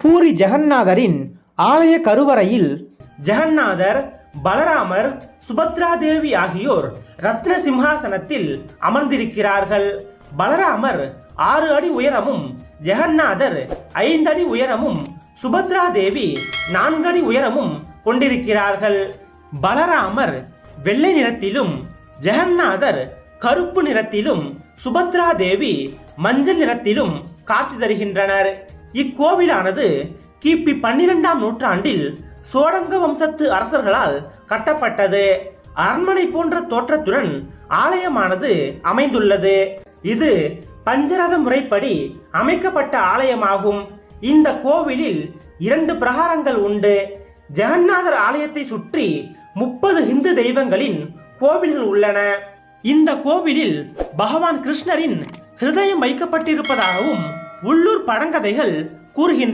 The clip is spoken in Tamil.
பூரி ஜெகந்நாதரின் ஆலய கருவறையில் ஜெகந்நாதர், பலராமர், சுபத்ரா தேவி ஆகியோர் ரத்ன சிம்ஹாசனத்தில் அமர்ந்திருக்கிறார்கள். பலராமர் 6 அடி உயரமும், ஜெகந்நாதர் 5 அடி உயரமும், சுபத்ரா தேவி 4 அடி உயரமும் கொண்டிருக்கிறார்கள். பலராமர் வெள்ளை நிறத்திலும், ஜெகந்நாதர் கருப்பு நிறத்திலும், சுபத்ரா தேவி மஞ்சள் நிறத்திலும் காட்சி தருகின்றனர். இக்கோவிலானது கிபி 12ஆம் நூற்றாண்டில் சோழங்க வம்சத்து அரசர்களால் கட்டப்பட்டது. அரண்மனை போன்ற தோற்றத்துடன் ஆலயமானது அமைந்துள்ளது. இது பஞ்சரத முறைப்படி அமைக்கப்பட்ட ஆலயமாகும். இந்த கோவிலில் 2 பிரகாரங்கள் உண்டு. ஜெகந்நாதர் ஆலயத்தை சுற்றி 30 இந்து தெய்வங்களின் கோவில்கள் உள்ளன. இந்த கோவிலில் பகவான் கிருஷ்ணரின் ஹிருதயம் வைக்கப்பட்டிருப்பதாகவும் உள்ளூர் பழங்கதைகள் கூறுகின்றன.